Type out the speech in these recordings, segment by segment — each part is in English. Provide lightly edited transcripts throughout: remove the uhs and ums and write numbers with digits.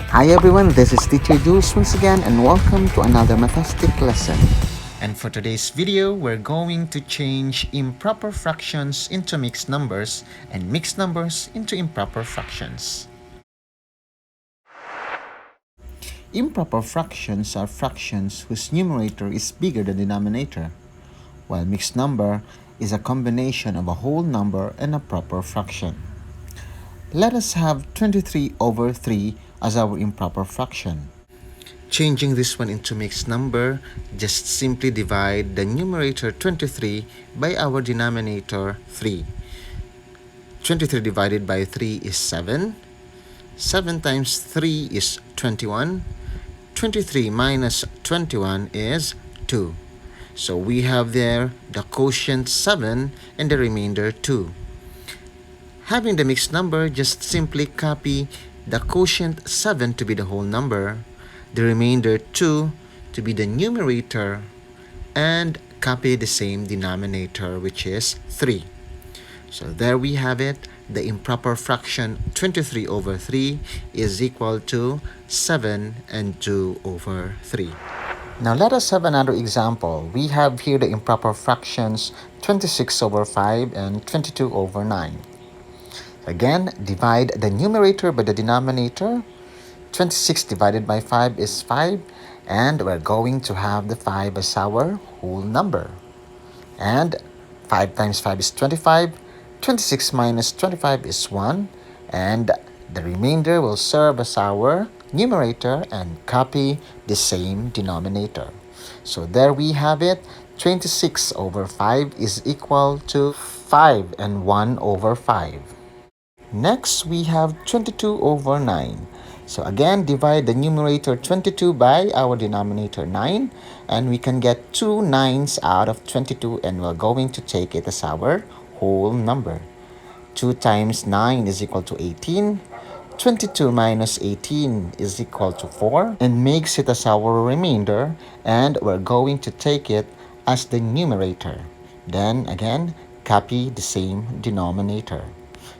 Hi everyone, this is teacher Julz once again and welcome to another MATHastic lesson. And for today's video, we're going to change improper fractions into mixed numbers and mixed numbers into improper fractions. Improper fractions are fractions whose numerator is bigger than the denominator, while mixed number is a combination of a whole number and a proper fraction. Let us have 23 over 3 as our improper fraction. Changing this one into mixed number, just simply divide the numerator 23 by our denominator 3. 23 divided by 3 is 7. 7 times 3 is 21. 23 minus 21 is 2. So we have there the quotient 7 and the remainder 2. Having the mixed number, just simply copy the quotient 7 to be the whole number, the remainder 2 to be the numerator, and copy the same denominator, which is 3. So there we have it. The improper fraction 23 over 3 is equal to 7 and 2 over 3. Now let us have another example. We have here the improper fractions 26 over 5 and 22 over 9. Again, divide the numerator by the denominator. 26 divided by 5 is 5, and we're going to have the 5 as our whole number. And 5 times 5 is 25. 26 minus 25 is 1, and the remainder will serve as our numerator and copy the same denominator. So there we have it. 26 over 5 is equal to 5 and 1 over 5. Next, we have 22 over 9. So again, divide the numerator 22 by our denominator 9, and we can get 2 9s out of 22, and we're going to take it as our whole number. 2 times 9 is equal to 18. 22 minus 18 is equal to 4, and makes it as our remainder, and we're going to take it as the numerator. Then again, copy the same denominator.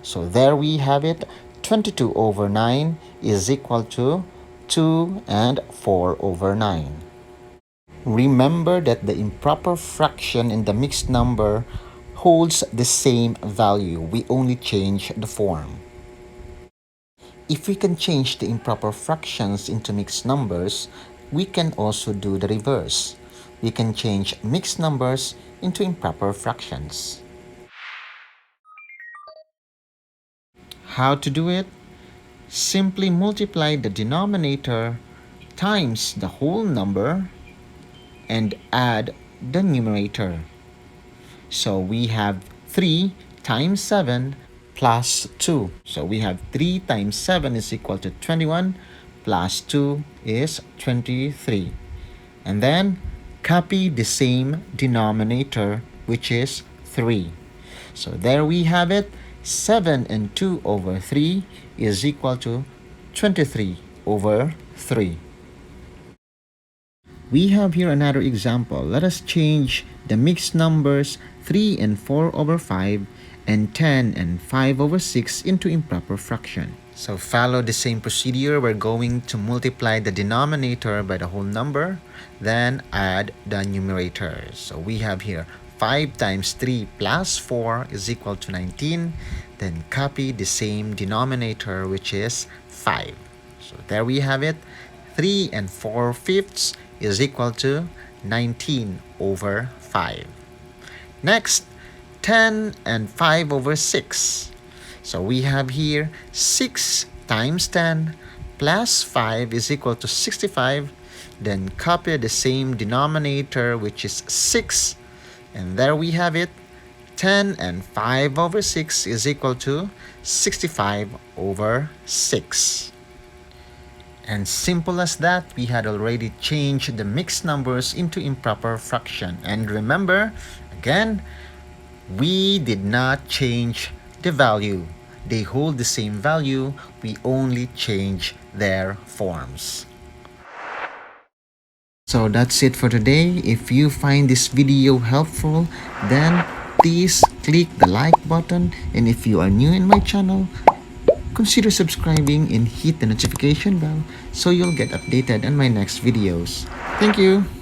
So there we have it. 22 over 9 is equal to 2 and 4 over 9. Remember that the improper fraction in the mixed number holds the same value. We only change the form. If we can change the improper fractions into mixed numbers, we can also do the reverse. We can change mixed numbers into improper fractions. How to do it? Simply multiply the denominator times the whole number and add the numerator. So we have 3 times 7 plus 2. So we have 3 times 7 is equal to 21 plus 2 is 23. And then copy the same denominator, which is 3. So there we have it. 7 and 2 over 3 is equal to 23 over 3. We have here another example. Let us change the mixed numbers 3 and 4 over 5 and 10 and 5 over 6 into improper fraction. So follow the same procedure. We're going to multiply the denominator by the whole number, then add the numerator. So we have here 5 times 3 plus 4 is equal to 19. Then copy the same denominator, which is 5. So there we have it. 3 and 4 fifths is equal to 19 over 5. Next, 10 and 5 over 6. So we have here 6 times 10 plus 5 is equal to 65. Then copy the same denominator, which is 6. And there we have it. 10 and 5 over 6 is equal to 65 over 6. And simple as that, we had already changed the mixed numbers into improper fraction. And remember, again, we did not change the value. They hold the same value. We only change their forms. So that's it for today. If you find this video helpful, then please click the like button. And if you are new in my channel, consider subscribing and hit the notification bell so you'll get updated on my next videos. Thank you!